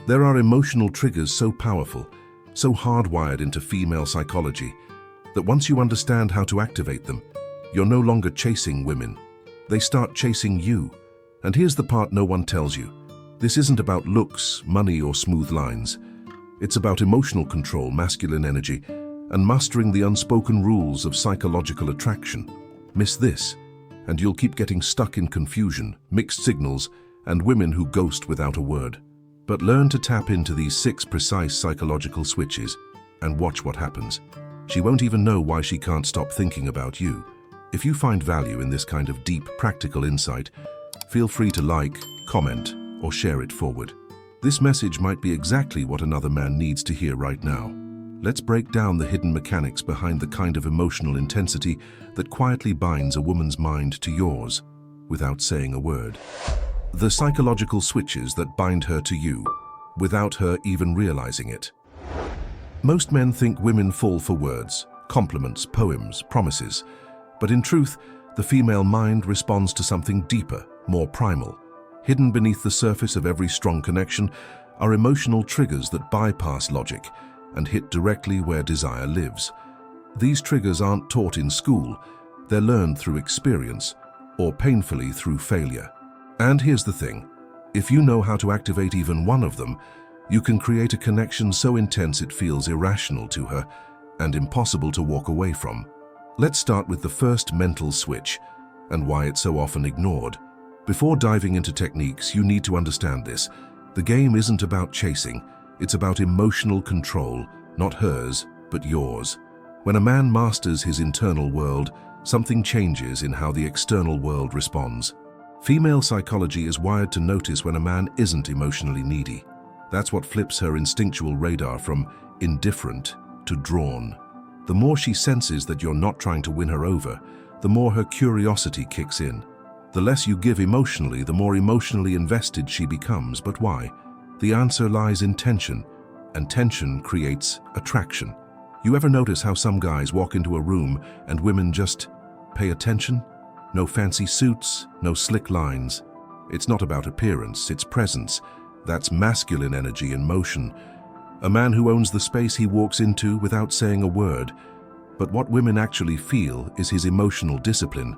There are emotional triggers so powerful, so hardwired into female psychology, that once you understand how to activate them, you're no longer chasing women. They start chasing you. And here's the part no one tells you. This isn't about looks, money, or smooth lines. It's about emotional control, masculine energy, and mastering the unspoken rules of psychological attraction. Miss this, and you'll keep getting stuck in confusion, mixed signals, and women who ghost without a word. But learn to tap into these 6 precise psychological switches and watch what happens. She won't even know why she can't stop thinking about you. If you find value in this kind of deep, practical insight, feel free to like, comment, or share it forward. This message might be exactly what another man needs to hear right now. Let's break down the hidden mechanics behind the kind of emotional intensity that quietly binds a woman's mind to yours without saying a word. The psychological switches that bind her to you without her even realizing it. Most men think women fall for words, compliments, poems, promises. But in truth, the female mind responds to something deeper, more primal. Hidden beneath the surface of every strong connection are emotional triggers that bypass logic and hit directly where desire lives. These triggers aren't taught in school, they're learned through experience or painfully through failure. And here's the thing, if you know how to activate even one of them, you can create a connection so intense it feels irrational to her and impossible to walk away from. Let's start with the first mental switch and why it's so often ignored. Before diving into techniques, you need to understand this. The game isn't about chasing, it's about emotional control, not hers, but yours. When a man masters his internal world, something changes in how the external world responds. Female psychology is wired to notice when a man isn't emotionally needy. That's what flips her instinctual radar from indifferent to drawn. The more she senses that you're not trying to win her over, the more her curiosity kicks in. The less you give emotionally, the more emotionally invested she becomes. But why? The answer lies in tension, and tension creates attraction. You ever notice how some guys walk into a room and women just pay attention? No fancy suits, no slick lines. It's not about appearance, it's presence. That's masculine energy in motion. A man who owns the space he walks into without saying a word. But what women actually feel is his emotional discipline,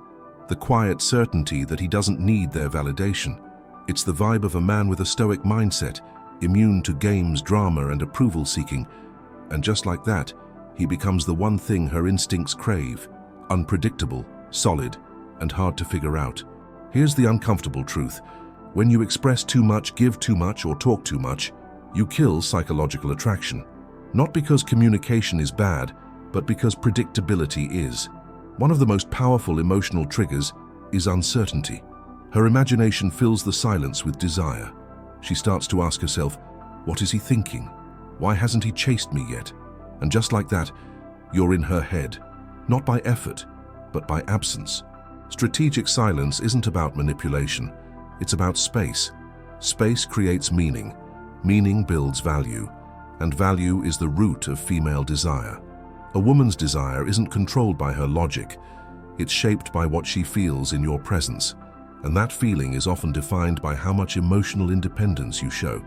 the quiet certainty that he doesn't need their validation. It's the vibe of a man with a stoic mindset, immune to games, drama, and approval-seeking. And just like that, he becomes the one thing her instincts crave, unpredictable, solid, and hard to figure out. Here's the uncomfortable truth. When you express too much, give too much, or talk too much, you kill psychological attraction. Not because communication is bad, but because predictability is. One of the most powerful emotional triggers is uncertainty. Her imagination fills the silence with desire. She starts to ask herself, what is he thinking? Why hasn't he chased me yet? And just like that, you're in her head, not by effort, but by absence. Strategic silence isn't about manipulation, it's about space. Space creates meaning. Meaning builds value, and value is the root of female desire. A woman's desire isn't controlled by her logic, it's shaped by what she feels in your presence, and that feeling is often defined by how much emotional independence you show.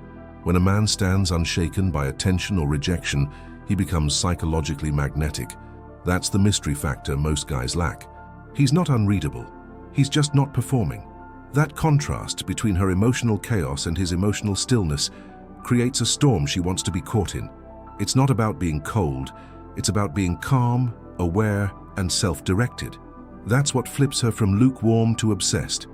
When a man stands unshaken by attention or rejection, he becomes psychologically magnetic. That's the mystery factor most guys lack. He's not unreadable, he's just not performing. That contrast between her emotional chaos and his emotional stillness creates a storm she wants to be caught in. It's not about being cold, it's about being calm, aware, and self-directed. That's what flips her from lukewarm to obsessed.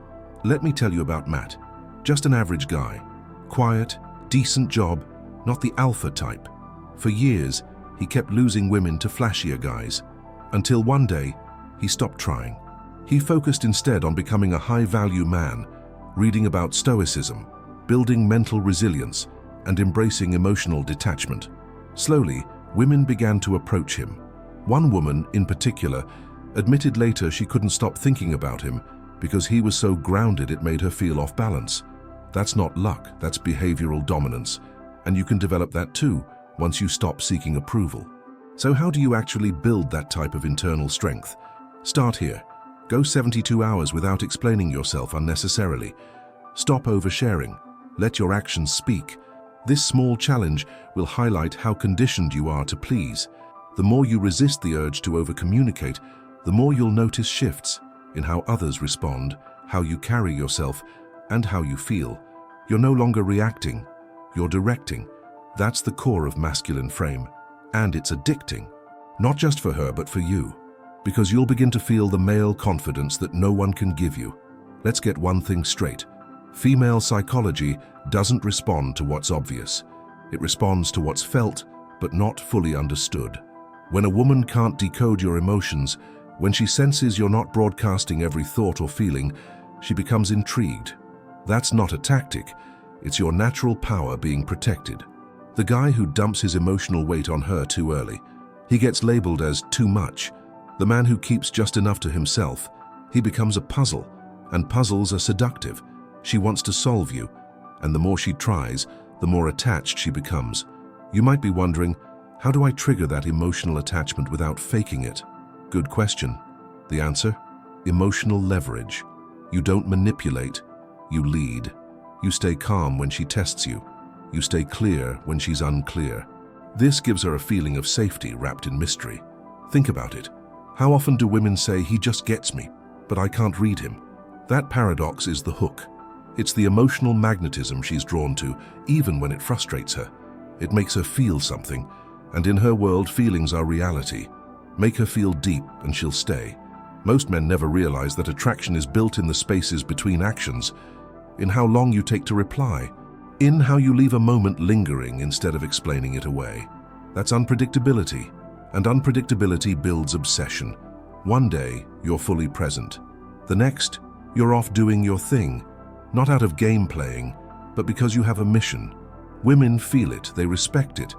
Let me tell you about Matt. Just an average guy. Quiet, decent job, not the alpha type. For years, he kept losing women to flashier guys, until one day, he stopped trying. He focused instead on becoming a high-value man, reading about Stoicism, building mental resilience, and embracing emotional detachment. Slowly, women began to approach him. One woman, in particular, admitted later she couldn't stop thinking about him because he was so grounded it made her feel off balance. That's not luck, that's behavioral dominance. And you can develop that too, once you stop seeking approval. So how do you actually build that type of internal strength? Start here. Go 72 hours without explaining yourself unnecessarily. Stop oversharing. Let your actions speak. This small challenge will highlight how conditioned you are to please. The more you resist the urge to over-communicate, the more you'll notice shifts in how others respond, how you carry yourself, and how you feel. You're no longer reacting, you're directing. That's the core of masculine frame. And it's addicting. Not just for her, but for you. Because you'll begin to feel the male confidence that no one can give you. Let's get one thing straight. Female psychology doesn't respond to what's obvious. It responds to what's felt, but not fully understood. When a woman can't decode your emotions, when she senses you're not broadcasting every thought or feeling, she becomes intrigued. That's not a tactic. It's your natural power being protected. The guy who dumps his emotional weight on her too early, he gets labeled as too much. The man who keeps just enough to himself, he becomes a puzzle, and puzzles are seductive. She wants to solve you, and the more she tries, the more attached she becomes. You might be wondering, how do I trigger that emotional attachment without faking it? Good question. The answer? Emotional leverage. You don't manipulate, you lead. You stay calm when she tests you. You stay clear when she's unclear. This gives her a feeling of safety wrapped in mystery. Think about it. How often do women say, "He just gets me, but I can't read him"? That paradox is the hook. It's the emotional magnetism she's drawn to, even when it frustrates her. It makes her feel something, and in her world, feelings are reality. Make her feel deep, and she'll stay. Most men never realize that attraction is built in the spaces between actions, in how long you take to reply, in how you leave a moment lingering instead of explaining it away. That's unpredictability, and unpredictability builds obsession. One day, you're fully present. The next, you're off doing your thing, not out of game playing, but because you have a mission. Women feel it, they respect it,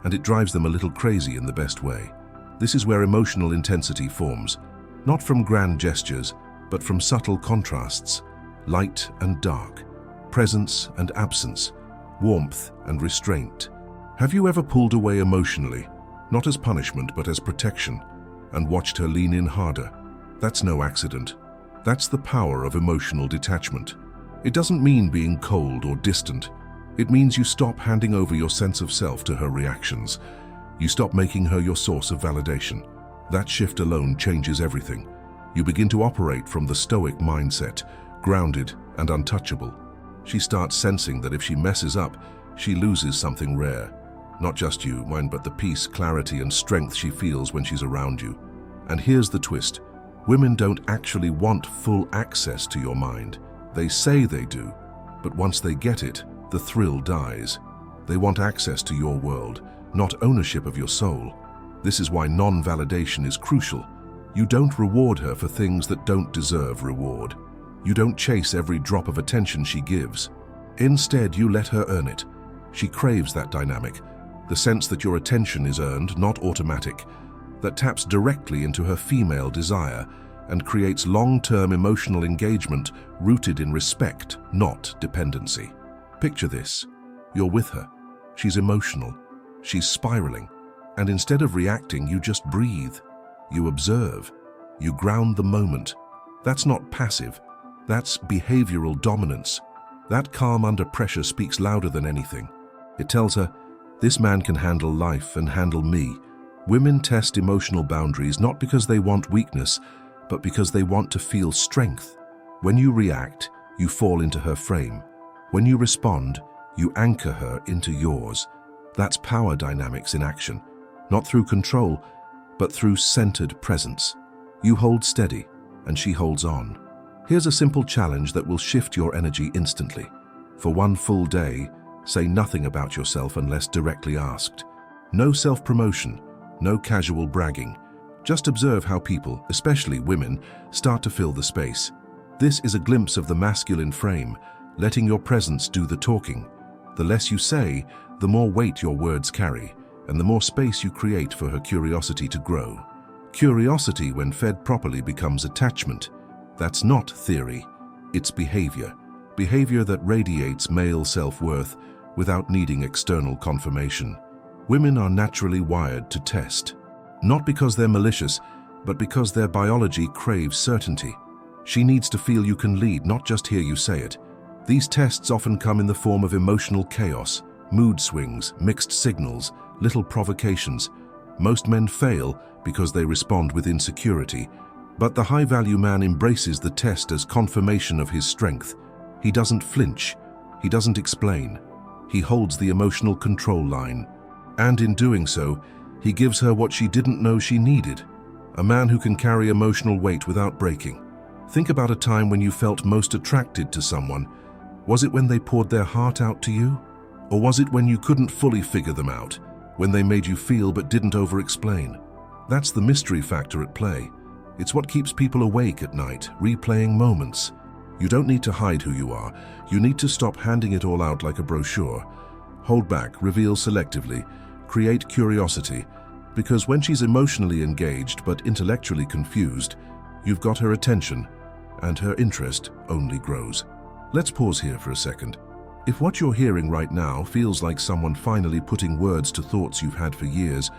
and it drives them a little crazy in the best way. This is where emotional intensity forms, not from grand gestures, but from subtle contrasts, light and dark, presence and absence, warmth and restraint. Have you ever pulled away emotionally, not as punishment but as protection, and watched her lean in harder? That's no accident. That's the power of emotional detachment. It doesn't mean being cold or distant. It means you stop handing over your sense of self to her reactions. You stop making her your source of validation. That shift alone changes everything. You begin to operate from the Stoic mindset, grounded and untouchable. She starts sensing that if she messes up, she loses something rare. Not just you, but the peace, clarity, and strength she feels when she's around you. And here's the twist. Women don't actually want full access to your mind. They say they do, but once they get it, the thrill dies. They want access to your world, not ownership of your soul. This is why non-validation is crucial. You don't reward her for things that don't deserve reward. You don't chase every drop of attention she gives. Instead, you let her earn it. She craves that dynamic, the sense that your attention is earned, not automatic, that taps directly into her female desire and creates long-term emotional engagement rooted in respect, not dependency. Picture this. You're with her. She's emotional. She's spiraling. And instead of reacting, you just breathe. You observe. You ground the moment. That's not passive. That's behavioral dominance. That calm under pressure speaks louder than anything. It tells her, this man can handle life and handle me. Women test emotional boundaries not because they want weakness, but because they want to feel strength. When you react, you fall into her frame. When you respond, you anchor her into yours. That's power dynamics in action, not through control, but through centered presence. You hold steady, and she holds on. Here's a simple challenge that will shift your energy instantly. For one full day, say nothing about yourself unless directly asked. No self-promotion, no casual bragging. Just observe how people, especially women, start to fill the space. This is a glimpse of the masculine frame, letting your presence do the talking. The less you say, the more weight your words carry, and the more space you create for her curiosity to grow. Curiosity, when fed properly, becomes attachment. That's not theory, it's behavior. Behavior that radiates male self-worth without needing external confirmation. Women are naturally wired to test. Not because they're malicious, but because their biology craves certainty. She needs to feel you can lead, not just hear you say it. These tests often come in the form of emotional chaos, mood swings, mixed signals, little provocations. Most men fail because they respond with insecurity, but the high-value man embraces the test as confirmation of his strength. He doesn't flinch, he doesn't explain. He holds the emotional control line. And in doing so, he gives her what she didn't know she needed. A man who can carry emotional weight without breaking. Think about a time when you felt most attracted to someone. Was it when they poured their heart out to you? Or was it when you couldn't fully figure them out, when they made you feel but didn't over-explain? That's the mystery factor at play. It's what keeps people awake at night, replaying moments. You don't need to hide who you are. You need to stop handing it all out like a brochure. Hold back, reveal selectively, create curiosity, because when she's emotionally engaged but intellectually confused, you've got her attention, and her interest only grows. Let's pause here for a second. If what you're hearing right now feels like someone finally putting words to thoughts you've had for years,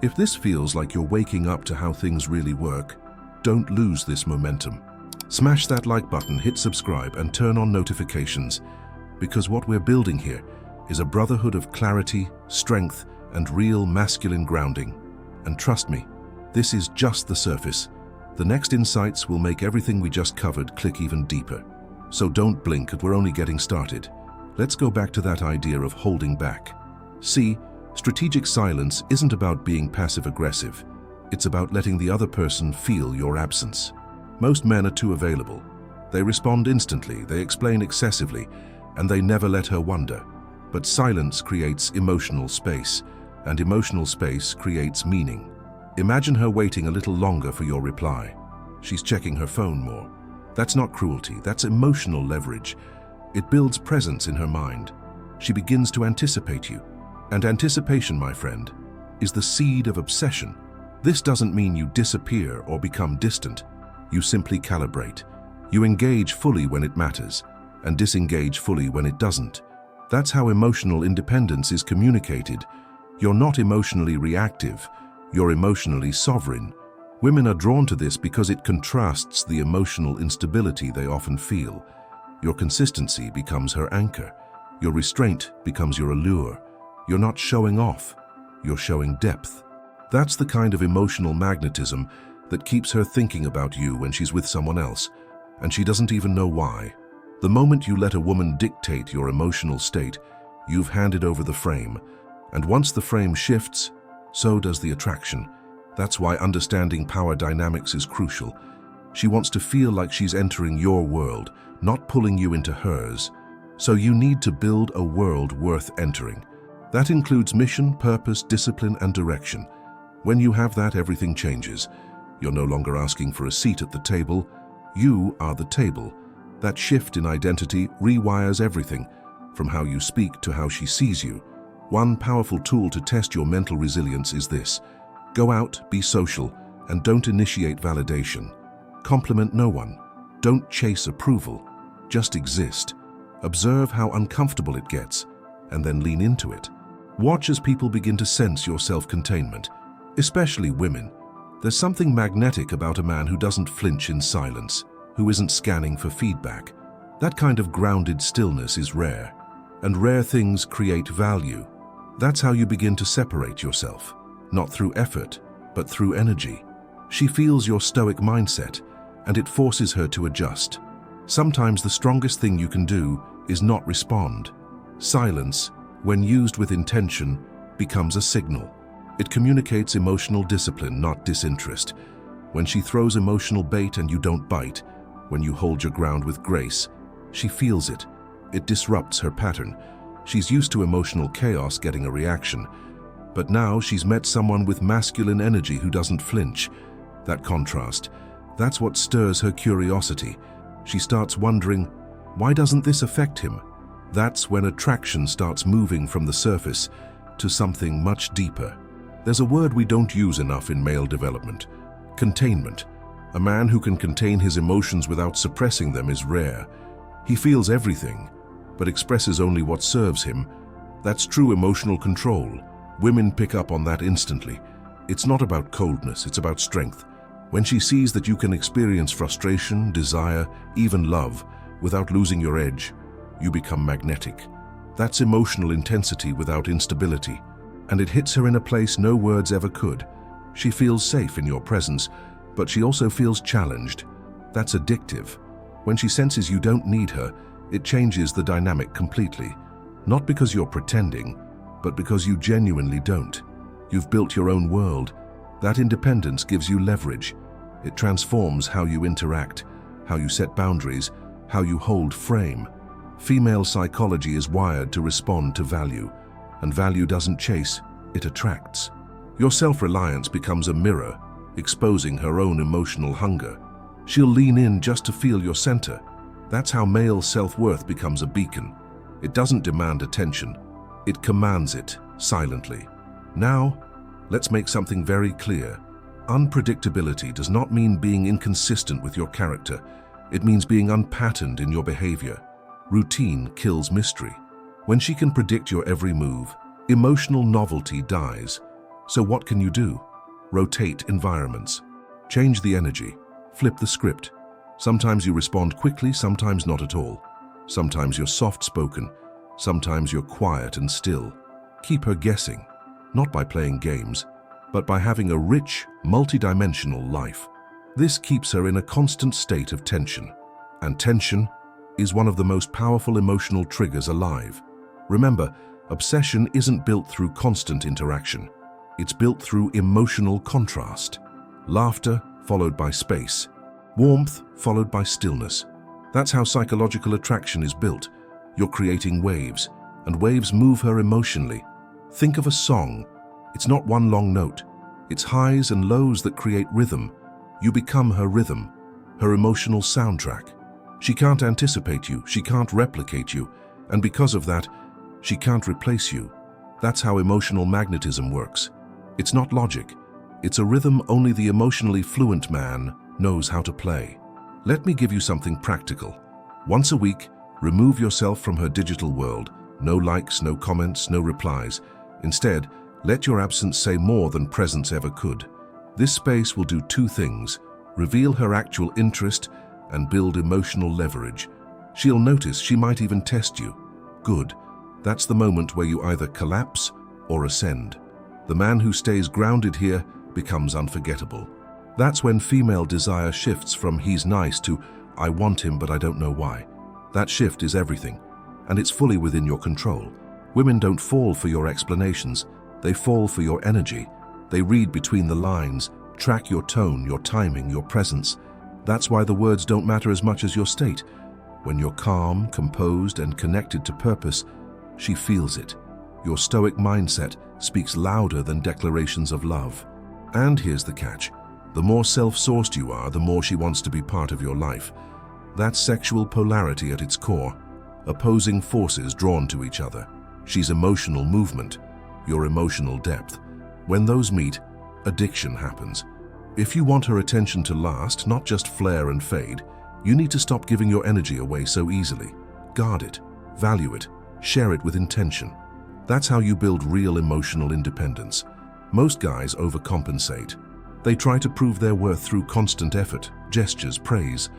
if this feels like you're waking up to how things really work, don't lose this momentum. Smash that like button, hit subscribe, and turn on notifications, because what we're building here is a brotherhood of clarity, strength, and real masculine grounding. And trust me, this is just the surface. The next insights will make everything we just covered click even deeper. So don't blink, we're only getting started. Let's go back to that idea of holding back. See, strategic silence isn't about being passive-aggressive. It's about letting the other person feel your absence. Most men are too available. They respond instantly, they explain excessively, and they never let her wonder. But silence creates emotional space, and emotional space creates meaning. Imagine her waiting a little longer for your reply. She's checking her phone more. That's not cruelty, that's emotional leverage. It builds presence in her mind. She begins to anticipate you. And anticipation, my friend, is the seed of obsession. This doesn't mean you disappear or become distant. You simply calibrate. You engage fully when it matters, and disengage fully when it doesn't. That's how emotional independence is communicated. You're not emotionally reactive, you're emotionally sovereign. Women are drawn to this because it contrasts the emotional instability they often feel. Your consistency becomes her anchor. Your restraint becomes your allure. You're not showing off, you're showing depth. That's the kind of emotional magnetism that keeps her thinking about you when she's with someone else, and she doesn't even know why. The moment you let a woman dictate your emotional state, you've handed over the frame. And once the frame shifts, so does the attraction. That's why understanding power dynamics is crucial. She wants to feel like she's entering your world, not pulling you into hers. So you need to build a world worth entering. That includes mission, purpose, discipline, and direction. When you have that, everything changes. You're no longer asking for a seat at the table. You are the table. That shift in identity rewires everything, from how you speak to how she sees you. One powerful tool to test your mental resilience is this. Go out, be social, and don't initiate validation. Compliment no one. Don't chase approval. Just exist. Observe how uncomfortable it gets, and then lean into it. Watch as people begin to sense your self-containment, especially women. There's something magnetic about a man who doesn't flinch in silence, who isn't scanning for feedback. That kind of grounded stillness is rare, and rare things create value. That's how you begin to separate yourself, not through effort, but through energy. She feels your stoic mindset, and it forces her to adjust. Sometimes the strongest thing you can do is not respond. Silence, when used with intention, becomes a signal. It communicates emotional discipline, not disinterest. When she throws emotional bait and you don't bite, when you hold your ground with grace, she feels it. It disrupts her pattern. She's used to emotional chaos getting a reaction. But now she's met someone with masculine energy who doesn't flinch. That contrast, that's what stirs her curiosity. She starts wondering, why doesn't this affect him? That's when attraction starts moving from the surface to something much deeper. There's a word we don't use enough in male development: containment. A man who can contain his emotions without suppressing them is rare. He feels everything, but expresses only what serves him. That's true emotional control. Women pick up on that instantly. It's not about coldness, it's about strength. When she sees that you can experience frustration, desire, even love, without losing your edge, you become magnetic. That's emotional intensity without instability, and it hits her in a place no words ever could. She feels safe in your presence, but she also feels challenged. That's addictive. When she senses you don't need her, it changes the dynamic completely. Not because you're pretending, but because you genuinely don't. You've built your own world. That independence gives you leverage. It transforms how you interact, how you set boundaries, how you hold frame. Female psychology is wired to respond to value, and value doesn't chase, it attracts. Your self-reliance becomes a mirror, exposing her own emotional hunger. She'll lean in just to feel your center. That's how male self-worth becomes a beacon. It doesn't demand attention, it commands it, silently. Now, let's make something very clear. Unpredictability does not mean being inconsistent with your character. It means being unpatterned in your behavior. Routine kills mystery. When she can predict your every move, emotional novelty dies. So what can you do? Rotate environments. Change the energy. Flip the script. Sometimes you respond quickly, sometimes not at all. Sometimes you're soft-spoken, sometimes you're quiet and still. Keep her guessing, not by playing games, but by having a rich, multidimensional life. This keeps her in a constant state of tension. And tension is one of the most powerful emotional triggers alive. Remember, obsession isn't built through constant interaction. It's built through emotional contrast. Laughter followed by space. Warmth followed by stillness. That's how psychological attraction is built. You're creating waves, and waves move her emotionally. Think of a song. It's not one long note. It's highs and lows that create rhythm. You become her rhythm, her emotional soundtrack. She can't anticipate you, she can't replicate you, and because of that, she can't replace you. That's how emotional magnetism works. It's not logic. It's a rhythm only the emotionally fluent man knows how to play. Let me give you something practical. Once a week, remove yourself from her digital world. No likes, no comments, no replies. Instead, let your absence say more than presence ever could. This space will do two things: reveal her actual interest and build emotional leverage. She'll notice, she might even test you. Good. That's the moment where you either collapse or ascend. The man who stays grounded here becomes unforgettable. That's when female desire shifts from he's nice to I want him but I don't know why. That shift is everything, and it's fully within your control. Women don't fall for your explanations, they fall for your energy. They read between the lines, track your tone, your timing, your presence. That's why the words don't matter as much as your state. When you're calm, composed, and connected to purpose, she feels it. Your stoic mindset speaks louder than declarations of love. And here's the catch. The more self-sourced you are, the more she wants to be part of your life. That's sexual polarity at its core. Opposing forces drawn to each other. She's emotional movement, your emotional depth. When those meet, addiction happens. If you want her attention to last, not just flare and fade, you need to stop giving your energy away so easily. Guard it, value it, share it with intention. That's how you build real emotional independence. Most guys overcompensate. They try to prove their worth through constant effort, gestures, praise.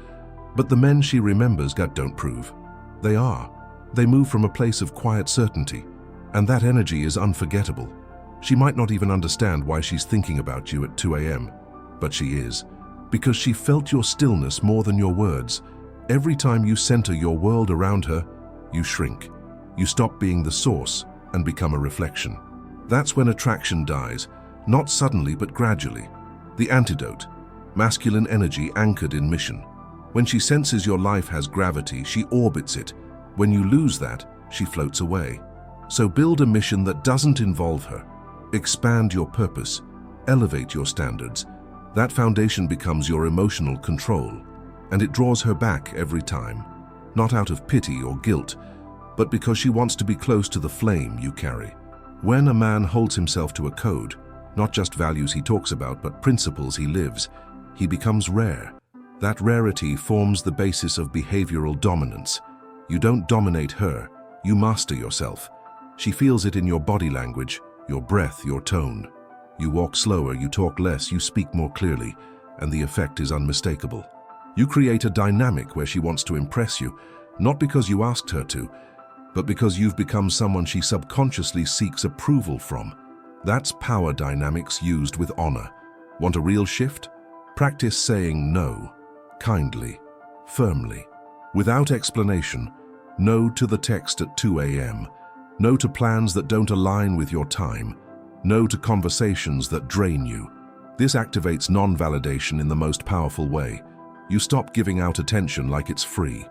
But the men she remembers don't prove. They are. They move from a place of quiet certainty, and that energy is unforgettable. She might not even understand why she's thinking about you at 2 a.m., but she is, because she felt your stillness more than your words. Every time you center your world around her, you shrink. You stop being the source and become a reflection. That's when attraction dies, not suddenly but gradually. The antidote: masculine energy anchored in mission. When she senses your life has gravity, she orbits it. When you lose that, she floats away. So build a mission that doesn't involve her. Expand your purpose. Elevate your standards. That foundation becomes your emotional control, and it draws her back every time. Not out of pity or guilt, but because she wants to be close to the flame you carry. When a man holds himself to a code, not just values he talks about, but principles he lives, he becomes rare. That rarity forms the basis of behavioral dominance. You don't dominate her, you master yourself. She feels it in your body language, your breath, your tone. You walk slower, you talk less, you speak more clearly, and the effect is unmistakable. You create a dynamic where she wants to impress you, not because you asked her to, but because you've become someone she subconsciously seeks approval from. That's power dynamics used with honor. Want a real shift? Practice saying no, kindly, firmly, without explanation. No to the text at 2 a.m. No to plans that don't align with your time. No to conversations that drain you. This activates non-validation in the most powerful way. You stop giving out attention like it's free,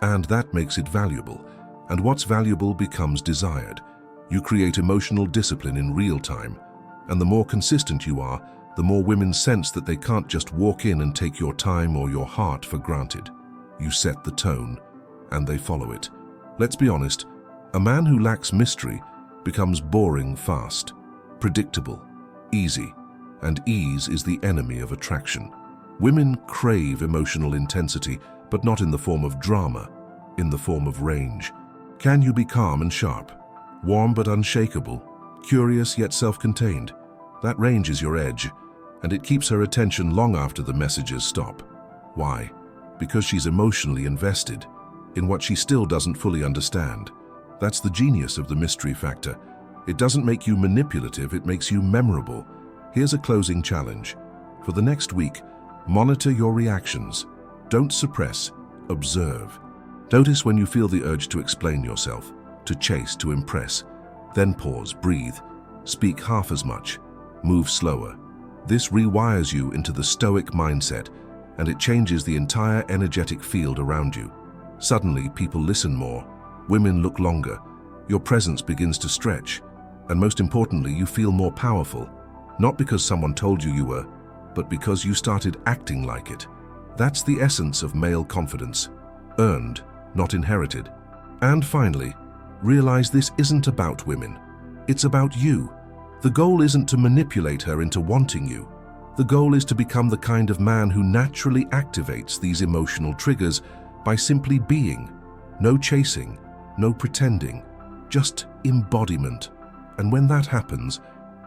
and that makes it valuable. And what's valuable becomes desired. You create emotional discipline in real time, and the more consistent you are, the more women sense that they can't just walk in and take your time or your heart for granted. You set the tone, and they follow it. Let's be honest, a man who lacks mystery becomes boring fast, predictable, easy, and ease is the enemy of attraction. Women crave emotional intensity, but not in the form of drama, in the form of range. Can you be calm and sharp, warm but unshakable, curious yet self-contained? That range is your edge, and it keeps her attention long after the messages stop. Why? Because she's emotionally invested in what she still doesn't fully understand. That's the genius of the mystery factor. It doesn't make you manipulative, it makes you memorable. Here's a closing challenge. For the next week, monitor your reactions. Don't suppress, observe. Notice when you feel the urge to explain yourself, to chase, to impress. Then pause, breathe, speak half as much, move slower. This rewires you into the Stoic mindset, and it changes the entire energetic field around you. Suddenly, people listen more, women look longer, your presence begins to stretch, and most importantly, you feel more powerful. Not because someone told you you were, but because you started acting like it. That's the essence of male confidence. Earned, not inherited. And finally, realize this isn't about women. It's about you. The goal isn't to manipulate her into wanting you. The goal is to become the kind of man who naturally activates these emotional triggers by simply being. No chasing, no pretending, just embodiment. And when that happens,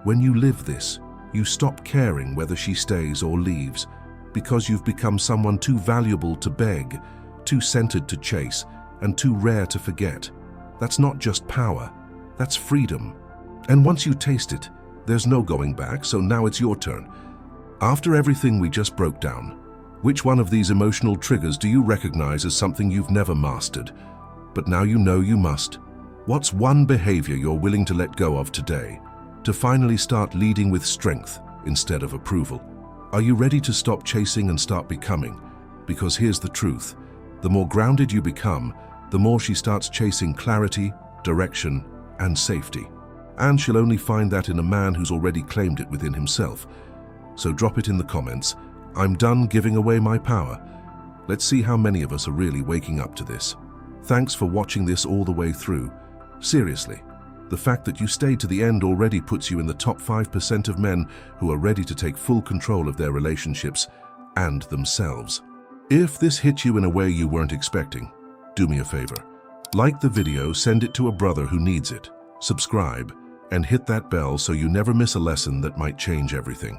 when you live this, you stop caring whether she stays or leaves, because you've become someone too valuable to beg, too centered to chase, and too rare to forget. That's not just power, that's freedom. And once you taste it, there's no going back, so now it's your turn. After everything we just broke down, which one of these emotional triggers do you recognize as something you've never mastered, but now you know you must? What's one behavior you're willing to let go of today, to finally start leading with strength instead of approval? Are you ready to stop chasing and start becoming? Because here's the truth. The more grounded you become, the more she starts chasing clarity, direction, and safety. And she'll only find that in a man who's already claimed it within himself. So drop it in the comments. I'm done giving away my power. Let's see how many of us are really waking up to this. Thanks for watching this all the way through. Seriously, the fact that you stayed to the end already puts you in the top 5% of men who are ready to take full control of their relationships and themselves. If this hit you in a way you weren't expecting, do me a favor. Like the video, send it to a brother who needs it, subscribe, and hit that bell so you never miss a lesson that might change everything.